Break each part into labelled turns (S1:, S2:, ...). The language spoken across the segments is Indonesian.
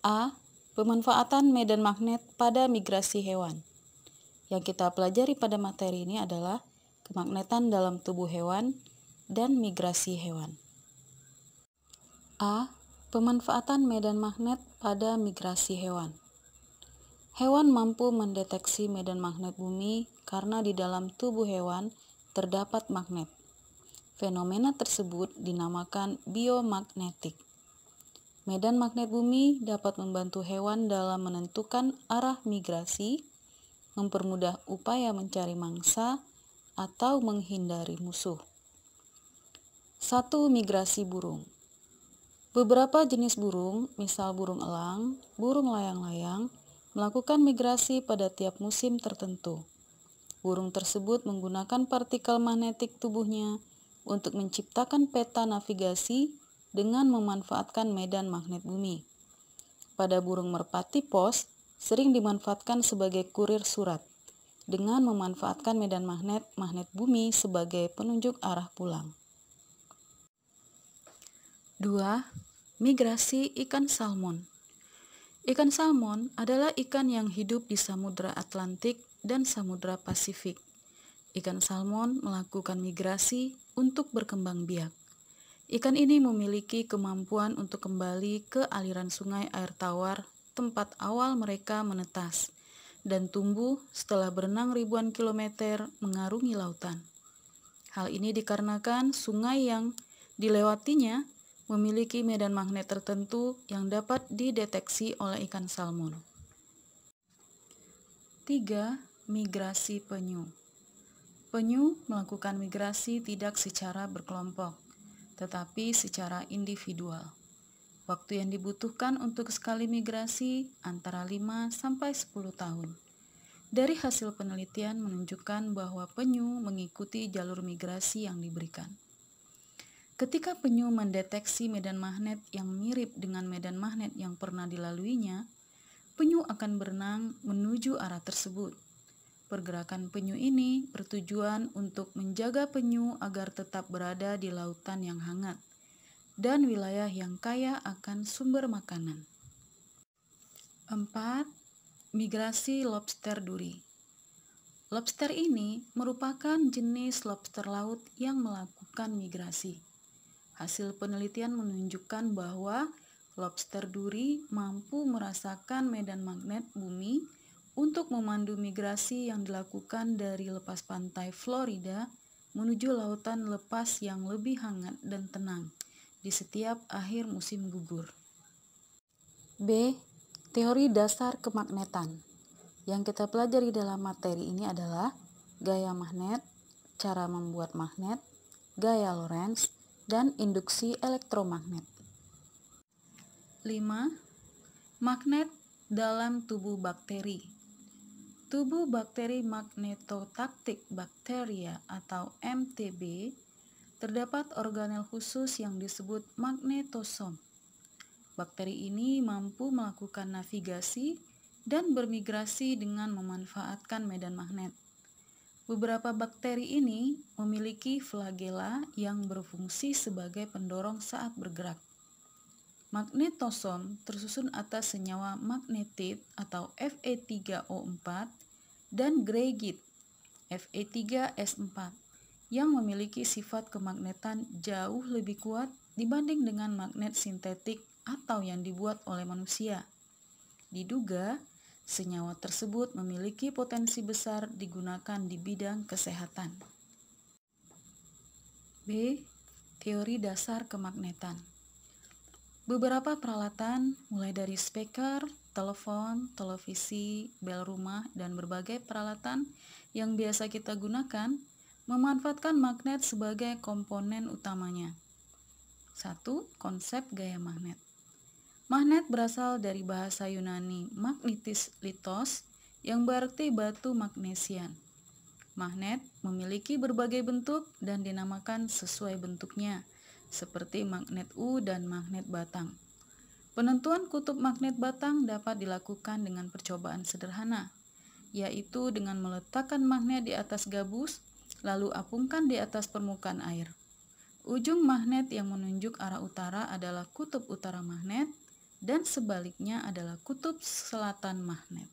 S1: A. Pemanfaatan medan magnet pada migrasi hewan. Yang kita pelajari pada materi ini adalah kemagnetan dalam tubuh hewan dan migrasi hewan. A. Pemanfaatan medan magnet pada migrasi hewan. Hewan mampu mendeteksi medan magnet bumi karena di dalam tubuh hewan terdapat magnet. Fenomena tersebut dinamakan biomagnetik. Medan magnet bumi dapat membantu hewan dalam menentukan arah migrasi, mempermudah upaya mencari mangsa, atau menghindari musuh. 1. Migrasi burung. Beberapa jenis burung, misal burung elang, burung layang-layang, melakukan migrasi pada tiap musim tertentu. Burung tersebut menggunakan partikel magnetik tubuhnya untuk menciptakan peta navigasi dengan memanfaatkan medan magnet bumi. Pada burung merpati pos, sering dimanfaatkan sebagai kurir surat, dengan memanfaatkan medan magnet bumi sebagai penunjuk arah pulang. 2. Migrasi ikan salmon. Ikan salmon adalah ikan yang hidup di Samudra Atlantik dan Samudra Pasifik. Ikan salmon melakukan migrasi untuk berkembang biak. Ikan ini memiliki kemampuan untuk kembali ke aliran sungai air tawar tempat awal mereka menetas dan tumbuh setelah berenang ribuan kilometer mengarungi lautan. Hal ini dikarenakan sungai yang dilewatinya memiliki medan magnet tertentu yang dapat dideteksi oleh ikan salmon. 3. Migrasi penyu. Penyu melakukan migrasi tidak secara berkelompok, tetapi secara individual. Waktu yang dibutuhkan untuk sekali migrasi antara 5 sampai 10 tahun. Dari hasil penelitian menunjukkan bahwa penyu mengikuti jalur migrasi yang diberikan. Ketika penyu mendeteksi medan magnet yang mirip dengan medan magnet yang pernah dilaluinya, penyu akan berenang menuju arah tersebut. Pergerakan penyu ini bertujuan untuk menjaga penyu agar tetap berada di lautan yang hangat dan wilayah yang kaya akan sumber makanan. 4. Migrasi lobster duri. Lobster ini merupakan jenis lobster laut yang melakukan migrasi. Hasil penelitian menunjukkan bahwa lobster duri mampu merasakan medan magnet bumi untuk memandu migrasi yang dilakukan dari lepas pantai Florida menuju lautan lepas yang lebih hangat dan tenang di setiap akhir musim gugur. B. Teori dasar kemagnetan. Yang kita pelajari dalam materi ini adalah gaya magnet, cara membuat magnet, gaya Lorentz, dan induksi elektromagnet. 5. Magnet dalam tubuh bakteri. Tubuh bakteri Magnetotaktik Bacteria atau MTB, terdapat organel khusus yang disebut magnetosom. Bakteri ini mampu melakukan navigasi dan bermigrasi dengan memanfaatkan medan magnet. Beberapa bakteri ini memiliki flagela yang berfungsi sebagai pendorong saat bergerak. Magnetosom tersusun atas senyawa magnetit atau Fe3O4 dan greigit Fe3S4 yang memiliki sifat kemagnetan jauh lebih kuat dibanding dengan magnet sintetik atau yang dibuat oleh manusia. Diduga, senyawa tersebut memiliki potensi besar digunakan di bidang kesehatan. B. Teori dasar kemagnetan. Beberapa peralatan, mulai dari speaker, telepon, televisi, bel rumah, dan berbagai peralatan yang biasa kita gunakan, memanfaatkan magnet sebagai komponen utamanya. 1. Konsep gaya magnet. Magnet berasal dari bahasa Yunani magnetis litos yang berarti batu magnesian. Magnet memiliki berbagai bentuk dan dinamakan sesuai bentuknya, seperti magnet U dan magnet batang. Penentuan kutub magnet batang dapat dilakukan dengan percobaan sederhana, yaitu dengan meletakkan magnet di atas gabus, lalu apungkan di atas permukaan air. Ujung magnet yang menunjuk arah utara adalah kutub utara magnet, dan sebaliknya adalah kutub selatan magnet.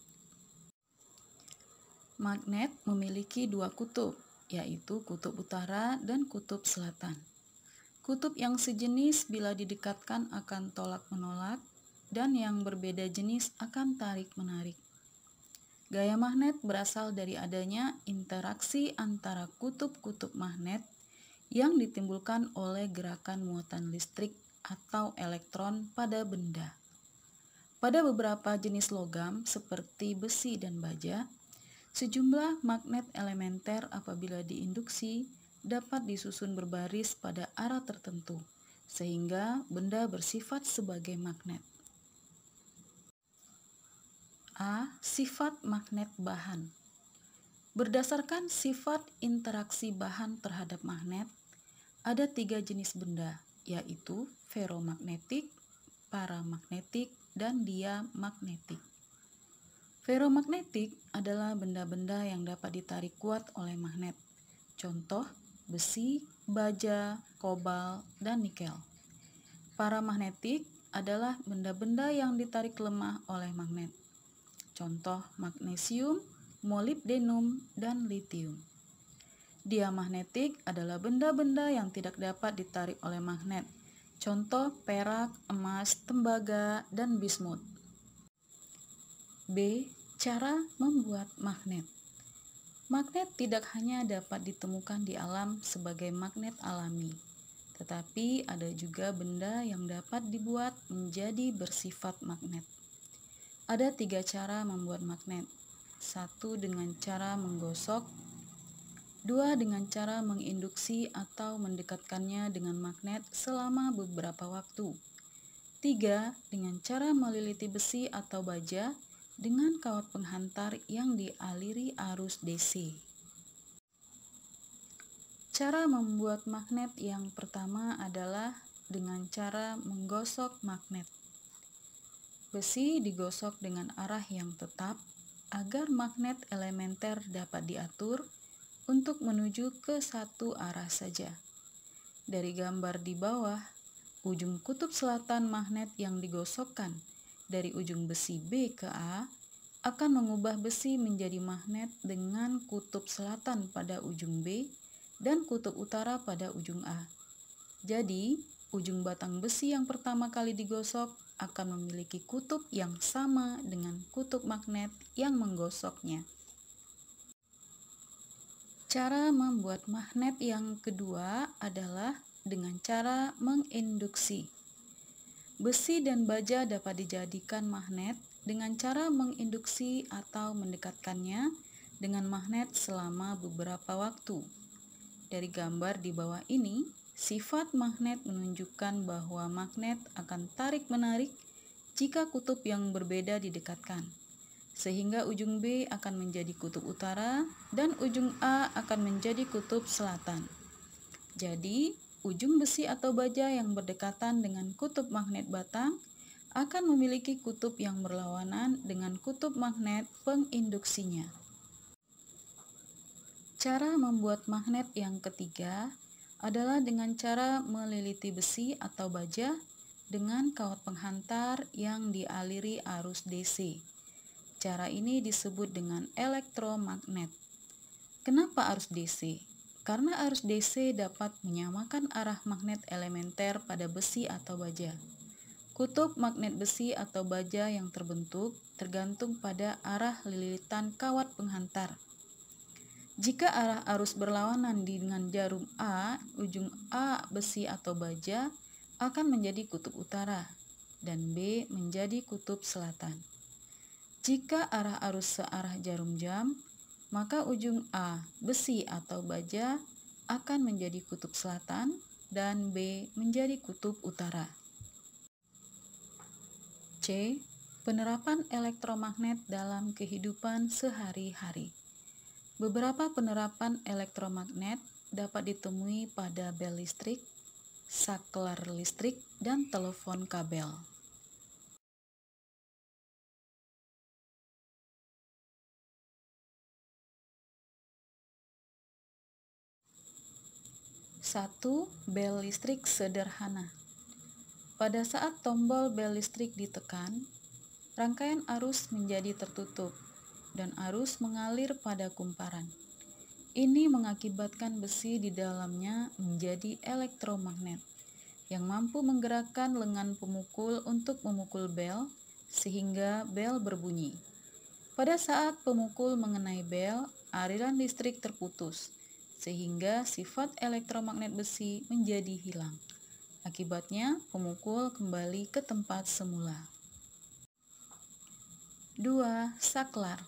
S1: Magnet memiliki dua kutub, yaitu kutub utara dan kutub selatan. Kutub yang sejenis bila didekatkan akan tolak-menolak, dan yang berbeda jenis akan tarik-menarik. Gaya magnet berasal dari adanya interaksi antara kutub-kutub magnet yang ditimbulkan oleh gerakan muatan listrik atau elektron pada benda. Pada beberapa jenis logam seperti besi dan baja, sejumlah magnet elementer apabila diinduksi dapat disusun berbaris pada arah tertentu, sehingga benda bersifat sebagai magnet. A. Sifat magnet bahan. Berdasarkan sifat interaksi bahan terhadap magnet, ada 3 jenis benda, yaitu ferromagnetik, paramagnetik, dan diamagnetik. Ferromagnetik adalah benda-benda yang dapat ditarik kuat oleh magnet. Contoh, besi, baja, kobalt, dan nikel. Paramagnetik adalah benda-benda yang ditarik lemah oleh magnet. Contoh, magnesium, molibdenum, dan litium. Diamagnetik adalah benda-benda yang tidak dapat ditarik oleh magnet. Contoh, perak, emas, tembaga, dan bismut. B. Cara membuat magnet. Magnet tidak hanya dapat ditemukan di alam sebagai magnet alami, tetapi ada juga benda yang dapat dibuat menjadi bersifat magnet. Ada 3 cara membuat magnet. 1 dengan cara menggosok, 2 dengan cara menginduksi atau mendekatkannya dengan magnet selama beberapa waktu, 3 dengan cara meliliti besi atau baja dengan kawat penghantar yang dialiri arus DC. Cara membuat magnet yang pertama adalah dengan cara menggosok magnet. Besi digosok dengan arah yang tetap agar magnet elementer dapat diatur untuk menuju ke satu arah saja. Dari gambar di bawah, ujung kutub selatan magnet yang digosokkan dari ujung besi B ke A akan mengubah besi menjadi magnet dengan kutub selatan pada ujung B dan kutub utara pada ujung A. Jadi, ujung batang besi yang pertama kali digosok akan memiliki kutub yang sama dengan kutub magnet yang menggosoknya. Cara membuat magnet yang kedua adalah dengan cara menginduksi. Besi dan baja dapat dijadikan magnet dengan cara menginduksi atau mendekatkannya dengan magnet selama beberapa waktu. Dari gambar di bawah ini, sifat magnet menunjukkan bahwa magnet akan tarik-menarik jika kutub yang berbeda didekatkan, sehingga ujung B akan menjadi kutub utara dan ujung A akan menjadi kutub selatan. Jadi, ujung besi atau baja yang berdekatan dengan kutub magnet batang akan memiliki kutub yang berlawanan dengan kutub magnet penginduksinya. Cara membuat magnet yang ketiga adalah dengan cara meliliti besi atau baja dengan kawat penghantar yang dialiri arus DC. Cara ini disebut dengan elektromagnet. Kenapa arus DC? Karena arus DC dapat menyamakan arah magnet elementer pada besi atau baja. Kutub magnet besi atau baja yang terbentuk tergantung pada arah lilitan kawat penghantar. Jika arah arus berlawanan dengan jarum A, ujung A besi atau baja akan menjadi kutub utara dan B menjadi kutub selatan. Jika arah arus searah jarum jam, maka ujung A besi atau baja akan menjadi kutub selatan dan B menjadi kutub utara. C. Penerapan elektromagnet dalam kehidupan sehari-hari. Beberapa penerapan elektromagnet dapat ditemui pada bel listrik, saklar listrik, dan telepon kabel. Satu, bel listrik sederhana. Pada saat tombol bel listrik ditekan, rangkaian arus menjadi tertutup dan arus mengalir pada kumparan. Ini mengakibatkan besi di dalamnya menjadi elektromagnet yang mampu menggerakkan lengan pemukul untuk memukul bel sehingga bel berbunyi. Pada saat pemukul mengenai bel, aliran listrik terputus sehingga sifat elektromagnet besi menjadi hilang. Akibatnya, pemukul kembali ke tempat semula. 2. Saklar.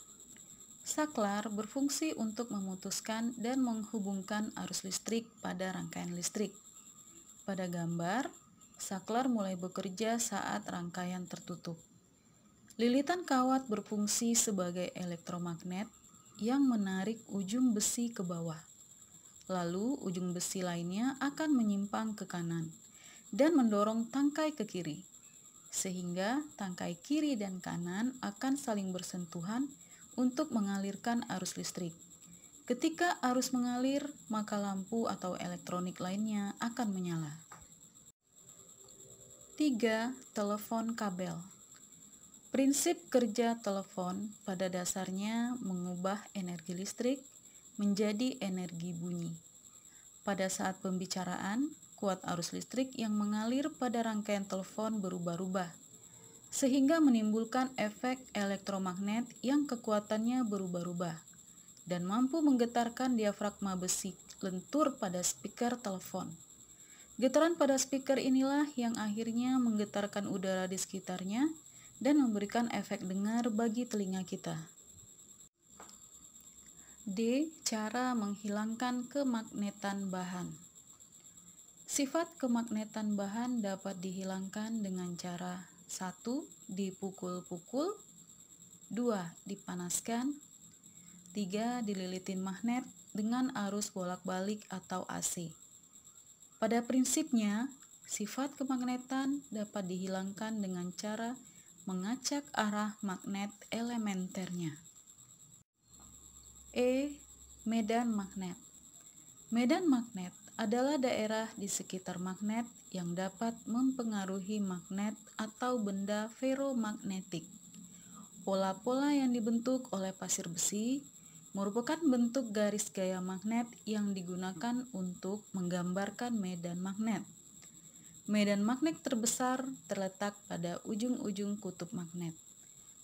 S1: Saklar berfungsi untuk memutuskan dan menghubungkan arus listrik pada rangkaian listrik. Pada gambar, saklar mulai bekerja saat rangkaian tertutup. Lilitan kawat berfungsi sebagai elektromagnet yang menarik ujung besi ke bawah. Lalu, ujung besi lainnya akan menyimpang ke kanan dan mendorong tangkai ke kiri, sehingga tangkai kiri dan kanan akan saling bersentuhan untuk mengalirkan arus listrik. Ketika arus mengalir, maka lampu atau elektronik lainnya akan menyala. 3. Telepon kabel. Prinsip kerja telepon pada dasarnya mengubah energi listrik menjadi energi bunyi. Pada saat pembicaraan, kuat arus listrik yang mengalir pada rangkaian telepon berubah-ubah, sehingga menimbulkan efek elektromagnet yang kekuatannya berubah-ubah dan mampu menggetarkan diafragma besi lentur pada speaker telepon. Getaran pada speaker inilah yang akhirnya menggetarkan udara di sekitarnya dan memberikan efek dengar bagi telinga kita. D. Cara menghilangkan kemagnetan bahan. Sifat kemagnetan bahan dapat dihilangkan dengan cara 1. Dipukul-pukul, 2. Dipanaskan, 3. Dililitin magnet dengan arus bolak-balik atau AC. Pada prinsipnya, sifat kemagnetan dapat dihilangkan dengan cara mengacak arah magnet elementernya. E. Medan magnet. Medan magnet adalah daerah di sekitar magnet yang dapat mempengaruhi magnet atau benda feromagnetik. Pola-pola yang dibentuk oleh pasir besi merupakan bentuk garis gaya magnet yang digunakan untuk menggambarkan medan magnet. Medan magnet terbesar terletak pada ujung-ujung kutub magnet.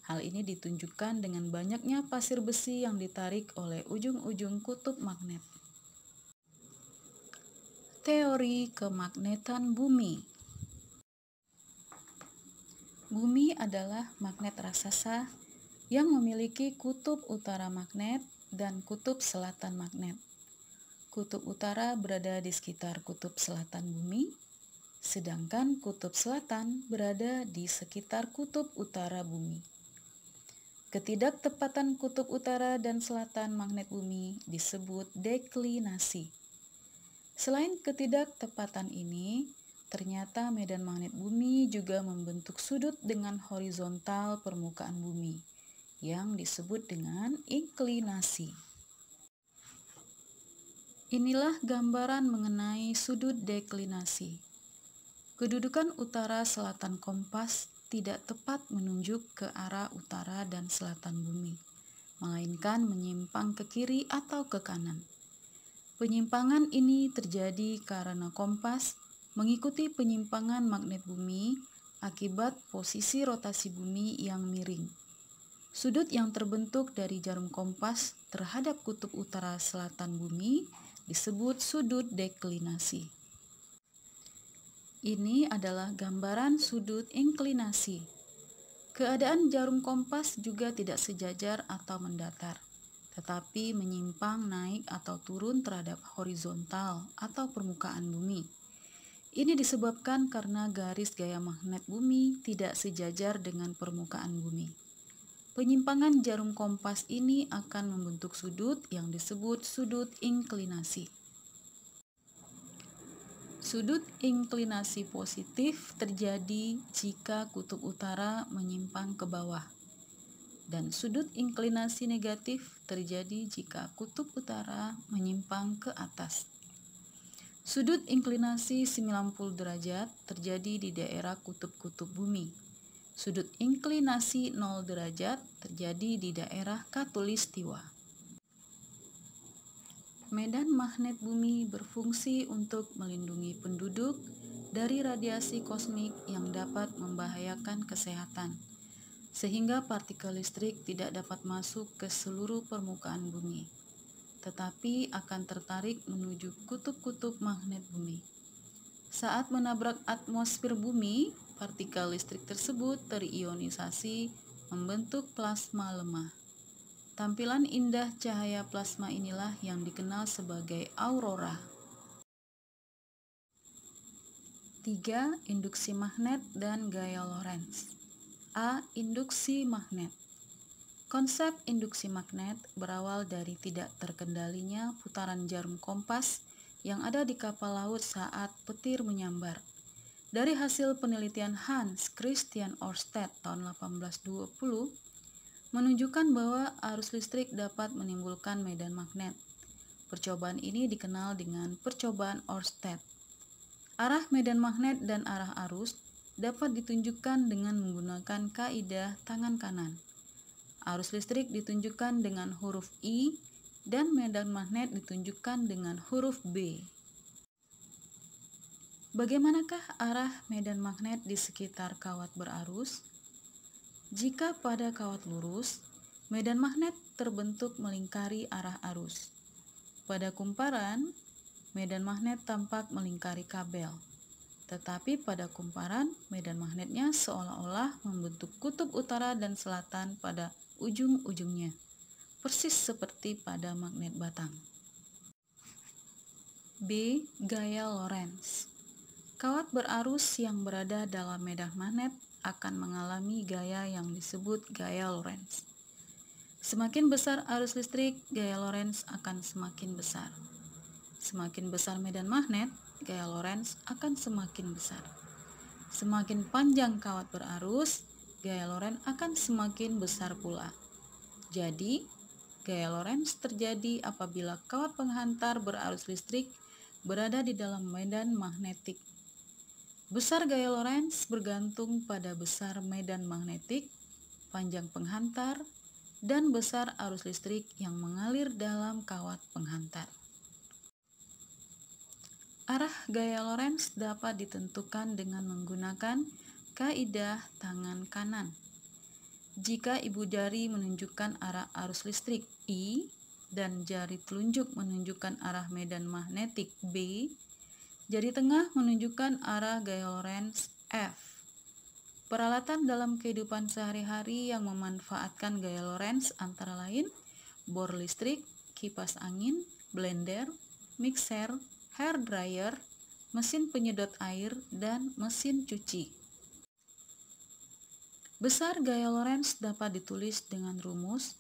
S1: Hal ini ditunjukkan dengan banyaknya pasir besi yang ditarik oleh ujung-ujung kutub magnet. Teori kemagnetan bumi. Bumi adalah magnet raksasa yang memiliki kutub utara magnet dan kutub selatan magnet. Kutub utara berada di sekitar kutub selatan bumi, sedangkan kutub selatan berada di sekitar kutub utara bumi. Ketidaktepatan kutub utara dan selatan magnet bumi disebut deklinasi. Selain ketidaktepatan ini, ternyata medan magnet bumi juga membentuk sudut dengan horizontal permukaan bumi, yang disebut dengan inklinasi. Inilah gambaran mengenai sudut deklinasi. Kedudukan utara-selatan kompas tidak tepat menunjuk ke arah utara dan selatan bumi, melainkan menyimpang ke kiri atau ke kanan. Penyimpangan ini terjadi karena kompas mengikuti penyimpangan magnet bumi akibat posisi rotasi bumi yang miring. Sudut yang terbentuk dari jarum kompas terhadap kutub utara selatan bumi disebut sudut deklinasi. Ini adalah gambaran sudut inklinasi. Keadaan jarum kompas juga tidak sejajar atau mendatar, tetapi menyimpang naik atau turun terhadap horizontal atau permukaan bumi. Ini disebabkan karena garis gaya magnet bumi tidak sejajar dengan permukaan bumi. Penyimpangan jarum kompas ini akan membentuk sudut yang disebut sudut inklinasi. Sudut inklinasi positif terjadi jika kutub utara menyimpang ke bawah, dan sudut inklinasi negatif terjadi jika kutub utara menyimpang ke atas. Sudut inklinasi 90 derajat terjadi di daerah kutub-kutub bumi. Sudut inklinasi 0 derajat terjadi di daerah khatulistiwa. Medan magnet bumi berfungsi untuk melindungi penduduk dari radiasi kosmik yang dapat membahayakan kesehatan, sehingga partikel listrik tidak dapat masuk ke seluruh permukaan bumi, tetapi akan tertarik menuju kutub-kutub magnet bumi. Saat menabrak atmosfer bumi, partikel listrik tersebut terionisasi membentuk plasma lemah. Tampilan indah cahaya plasma inilah yang dikenal sebagai aurora. 3. Induksi magnet dan gaya Lorentz. A. Induksi magnet. Konsep induksi magnet berawal dari tidak terkendalinya putaran jarum kompas yang ada di kapal laut saat petir menyambar. Dari hasil penelitian Hans Christian Ørsted tahun 1820, menunjukkan bahwa arus listrik dapat menimbulkan medan magnet. Percobaan ini dikenal dengan percobaan Ørsted. Arah medan magnet dan arah arus dapat ditunjukkan dengan menggunakan kaidah tangan kanan. Arus listrik ditunjukkan dengan huruf I dan medan magnet ditunjukkan dengan huruf B. Bagaimanakah arah medan magnet di sekitar kawat berarus? Jika pada kawat lurus, medan magnet terbentuk melingkari arah arus. Pada kumparan, medan magnet tampak melingkari kabel. Tetapi pada kumparan, medan magnetnya seolah-olah membentuk kutub utara dan selatan pada ujung-ujungnya, persis seperti pada magnet batang. B. Gaya Lorentz. Kawat berarus yang berada dalam medan magnet akan mengalami gaya yang disebut gaya Lorentz. Semakin besar arus listrik, gaya Lorentz akan semakin besar. Semakin besar medan magnet, gaya Lorentz akan semakin besar. Semakin panjang kawat berarus, gaya Lorentz akan semakin besar pula. Jadi, gaya Lorentz terjadi apabila kawat penghantar berarus listrik berada di dalam medan magnetik. Besar gaya Lorentz bergantung pada besar medan magnetik, panjang penghantar, dan besar arus listrik yang mengalir dalam kawat penghantar. Arah gaya Lorentz dapat ditentukan dengan menggunakan kaidah tangan kanan. Jika ibu jari menunjukkan arah arus listrik I dan jari telunjuk menunjukkan arah medan magnetik B, jari tengah menunjukkan arah gaya Lorentz F. Peralatan dalam kehidupan sehari-hari yang memanfaatkan gaya Lorentz antara lain bor listrik, kipas angin, blender, mixer, hair dryer, mesin penyedot air, dan mesin cuci. Besar gaya Lorentz dapat ditulis dengan rumus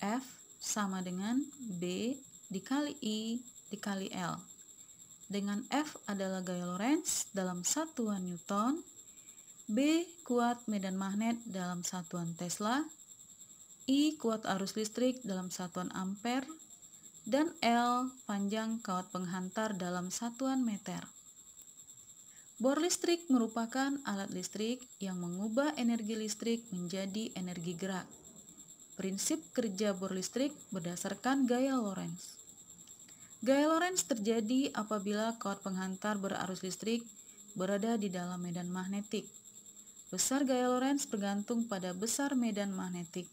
S1: F sama dengan B dikali I dikali L. Dengan F adalah gaya Lorentz dalam satuan Newton, B kuat medan magnet dalam satuan Tesla, I kuat arus listrik dalam satuan ampere, dan L panjang kawat penghantar dalam satuan meter. Bor listrik merupakan alat listrik yang mengubah energi listrik menjadi energi gerak. Prinsip kerja bor listrik berdasarkan gaya Lorentz. Gaya Lorentz terjadi apabila kawat penghantar berarus listrik berada di dalam medan magnetik. Besar gaya Lorentz bergantung pada besar medan magnetik,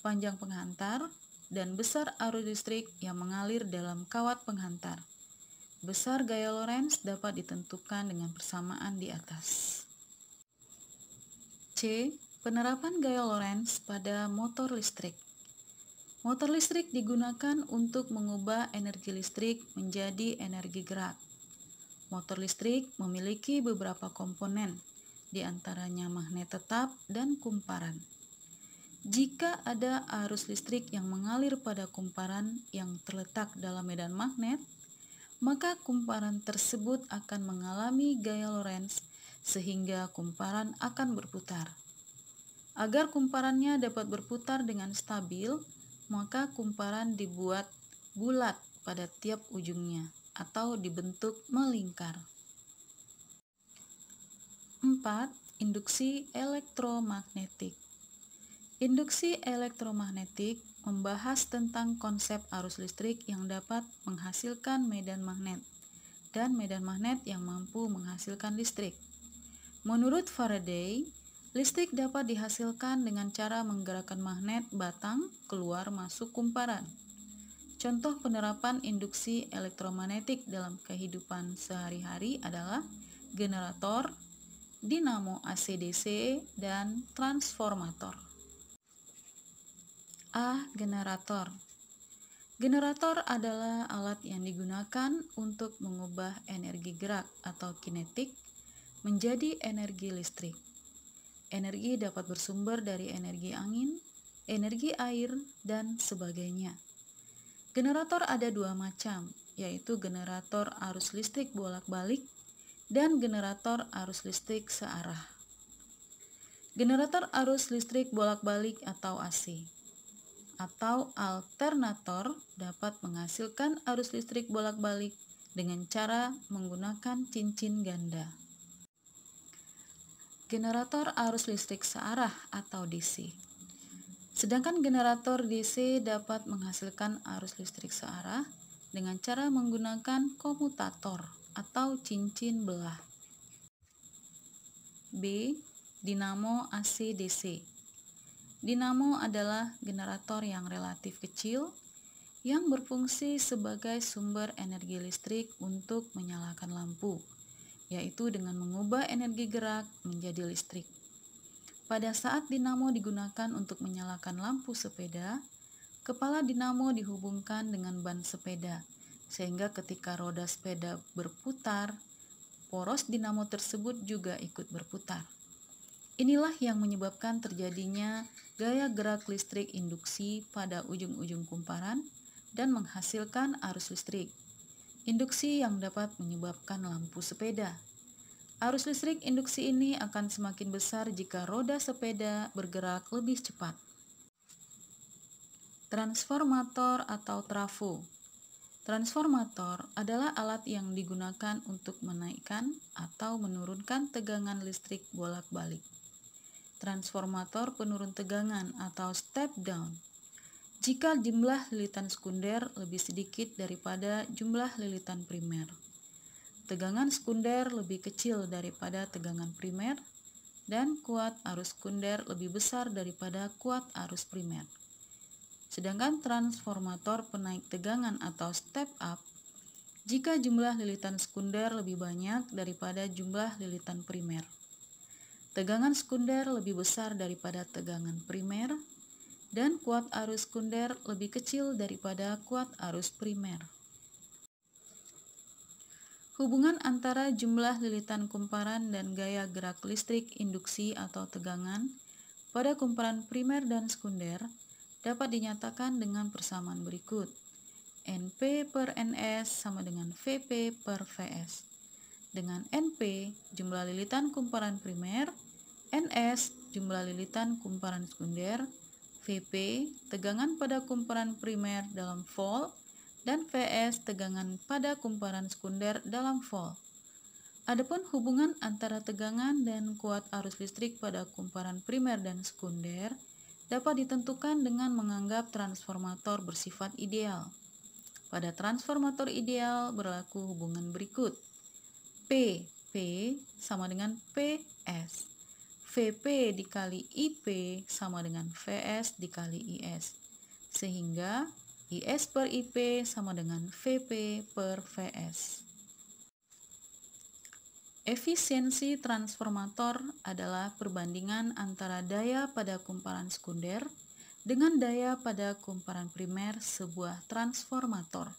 S1: panjang penghantar, dan besar arus listrik yang mengalir dalam kawat penghantar. Besar gaya Lorentz dapat ditentukan dengan persamaan di atas. C. Penerapan gaya Lorentz pada motor listrik. Motor listrik digunakan untuk mengubah energi listrik menjadi energi gerak. Motor listrik memiliki beberapa komponen, di antaranya magnet tetap dan kumparan. Jika ada arus listrik yang mengalir pada kumparan yang terletak dalam medan magnet, maka kumparan tersebut akan mengalami gaya Lorentz sehingga kumparan akan berputar. Agar kumparannya dapat berputar dengan stabil, maka kumparan dibuat bulat pada tiap ujungnya. atau dibentuk melingkar. 4. Induksi elektromagnetik. Induksi elektromagnetik membahas tentang konsep arus listrik yang dapat menghasilkan medan magnet dan medan magnet yang mampu menghasilkan listrik. Menurut Faraday, listrik dapat dihasilkan dengan cara menggerakkan magnet batang keluar masuk kumparan. Contoh penerapan induksi elektromagnetik dalam kehidupan sehari-hari adalah generator, dinamo AC/DC, dan transformator. A. Generator. Generator adalah alat yang digunakan untuk mengubah energi gerak atau kinetik menjadi energi listrik. Energi dapat bersumber dari energi angin, energi air, dan sebagainya. Generator ada dua macam, yaitu generator arus listrik bolak-balik dan generator arus listrik searah. Generator arus listrik bolak-balik atau AC atau alternator dapat menghasilkan arus listrik bolak-balik dengan cara menggunakan cincin ganda. Generator arus listrik searah atau DC. Sedangkan generator DC dapat menghasilkan arus listrik searah dengan cara menggunakan komutator atau cincin belah. B. Dinamo AC/DC. Dinamo adalah generator yang relatif kecil yang berfungsi sebagai sumber energi listrik untuk menyalakan lampu, yaitu dengan mengubah energi gerak menjadi listrik. Pada saat dinamo digunakan untuk menyalakan lampu sepeda, kepala dinamo dihubungkan dengan ban sepeda, sehingga ketika roda sepeda berputar, poros dinamo tersebut juga ikut berputar. Inilah yang menyebabkan terjadinya gaya gerak listrik induksi pada ujung-ujung kumparan dan menghasilkan arus listrik. Induksi yang dapat menyebabkan lampu sepeda. Arus listrik induksi ini akan semakin besar jika roda sepeda bergerak lebih cepat. Transformator atau trafo. Transformator adalah alat yang digunakan untuk menaikkan atau menurunkan tegangan listrik bolak-balik. Transformator penurun tegangan atau step down. Jika jumlah lilitan sekunder lebih sedikit daripada jumlah lilitan primer, tegangan sekunder lebih kecil daripada tegangan primer, dan kuat arus sekunder lebih besar daripada kuat arus primer. Sedangkan transformator penaik tegangan atau step up, jika jumlah lilitan sekunder lebih banyak daripada jumlah lilitan primer, tegangan sekunder lebih besar daripada tegangan primer, dan kuat arus sekunder lebih kecil daripada kuat arus primer. Hubungan antara jumlah lilitan kumparan dan gaya gerak listrik induksi atau tegangan pada kumparan primer dan sekunder dapat dinyatakan dengan persamaan berikut. NP per NS sama dengan VP per VS. Dengan NP, jumlah lilitan kumparan primer, NS, jumlah lilitan kumparan sekunder, VP, tegangan pada kumparan primer dalam volt, dan VS, tegangan pada kumparan sekunder dalam volt. Adapun hubungan antara tegangan dan kuat arus listrik pada kumparan primer dan sekunder dapat ditentukan dengan menganggap transformator bersifat ideal. Pada transformator ideal berlaku hubungan berikut. P sama dengan PS. VP dikali IP sama dengan VS dikali IS. Sehingga IS per IP sama dengan VP per VS. Efisiensi transformator adalah perbandingan antara daya pada kumparan sekunder dengan daya pada kumparan primer sebuah transformator.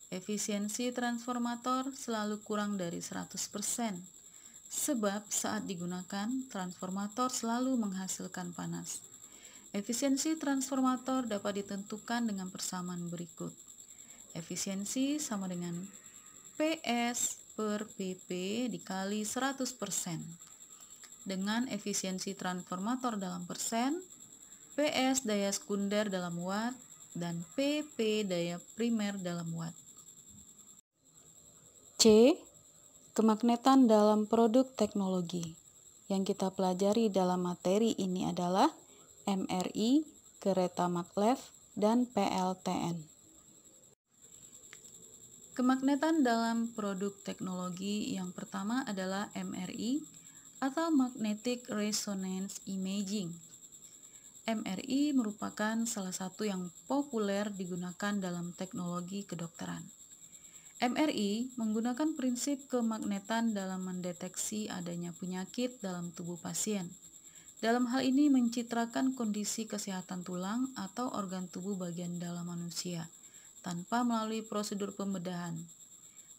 S1: Efisiensi transformator selalu kurang dari 100%. Sebab saat digunakan, transformator selalu menghasilkan panas. Efisiensi transformator dapat ditentukan dengan persamaan berikut. Efisiensi sama dengan PS per PP dikali 100%. Dengan efisiensi transformator dalam persen, PS daya sekunder dalam watt, dan PP daya primer dalam watt. C. Kemagnetan dalam produk teknologi. Yang kita pelajari dalam materi ini adalah MRI, kereta maglev, dan PLTN. Kemagnetan dalam produk teknologi yang pertama adalah MRI atau Magnetic Resonance Imaging. MRI merupakan salah satu yang populer digunakan dalam teknologi kedokteran. MRI menggunakan prinsip kemagnetan dalam mendeteksi adanya penyakit dalam tubuh pasien. Dalam hal ini mencitrakan kondisi kesehatan tulang atau organ tubuh bagian dalam manusia tanpa melalui prosedur pembedahan,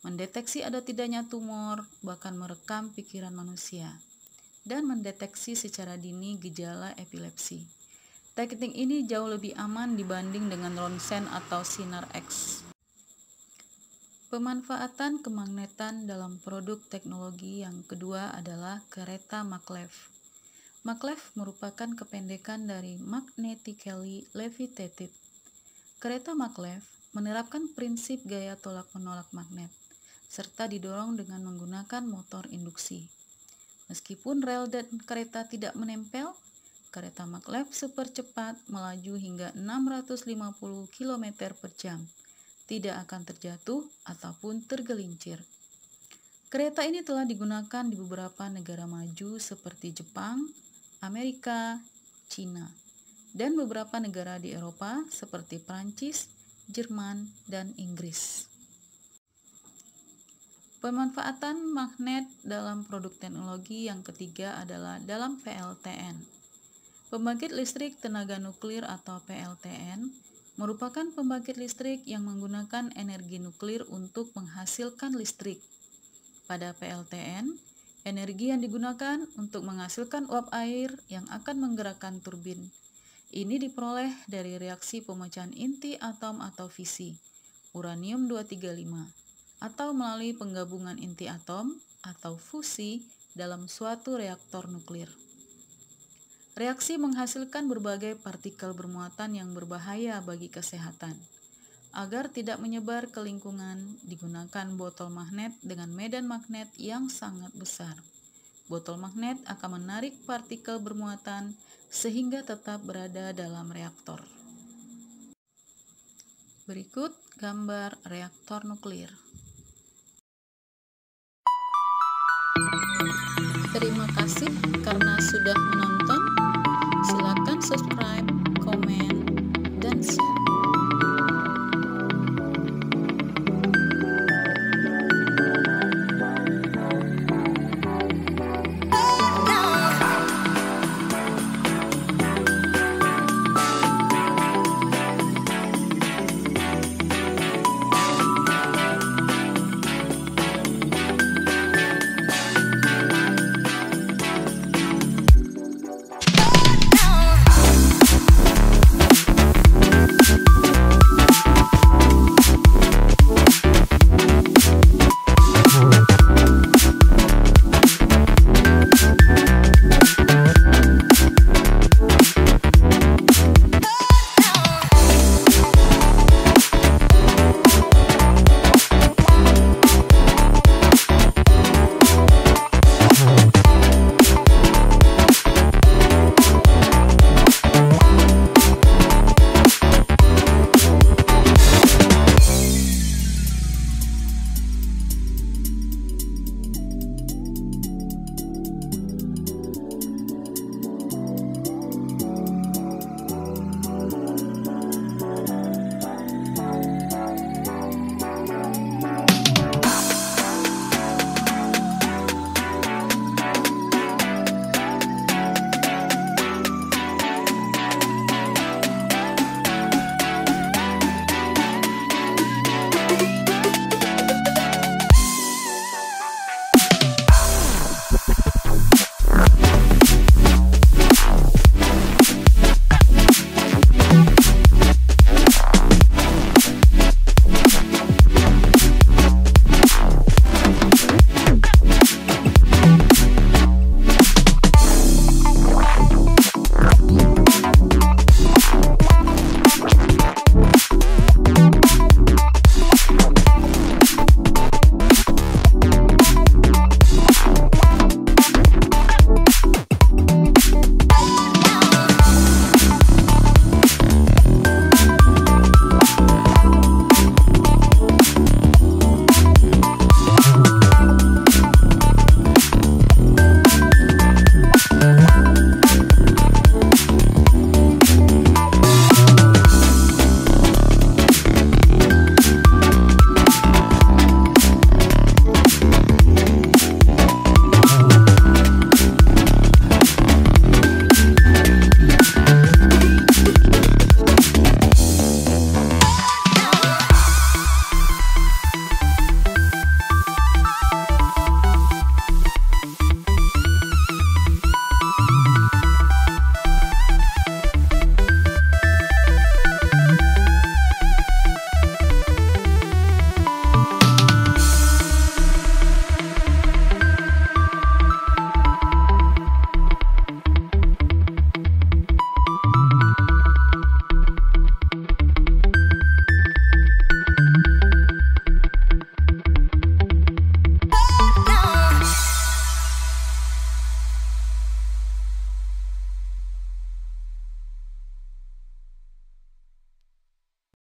S1: mendeteksi ada tidaknya tumor, bahkan merekam pikiran manusia, dan mendeteksi secara dini gejala epilepsi. Teknik ini jauh lebih aman dibanding dengan ronsen atau sinar X. Pemanfaatan kemagnetan dalam produk teknologi yang kedua adalah kereta maglev. Maglev merupakan kependekan dari magnetically levitated. Kereta maglev menerapkan prinsip gaya tolak-menolak magnet, serta didorong dengan menggunakan motor induksi. Meskipun rel dan kereta tidak menempel, kereta maglev super cepat melaju hingga 650 km per jam, tidak akan terjatuh ataupun tergelincir. Kereta ini telah digunakan di beberapa negara maju seperti Jepang, Amerika, Cina, dan beberapa negara di Eropa seperti Prancis, Jerman, dan Inggris. Pemanfaatan magnet dalam produk teknologi yang ketiga adalah dalam PLTN. Pembangkit listrik tenaga nuklir atau PLTN merupakan pembangkit listrik yang menggunakan energi nuklir untuk menghasilkan listrik. Pada PLTN, energi yang digunakan untuk menghasilkan uap air yang akan menggerakkan turbin. Ini diperoleh dari reaksi pemecahan inti atom atau fisi, uranium-235, atau melalui penggabungan inti atom atau fusi dalam suatu reaktor nuklir. Reaksi menghasilkan berbagai partikel bermuatan yang berbahaya bagi kesehatan. Agar tidak menyebar ke lingkungan, digunakan botol magnet dengan medan magnet yang sangat besar. Botol magnet akan menarik partikel bermuatan sehingga tetap berada dalam reaktor. Berikut gambar reaktor nuklir. Terima kasih karena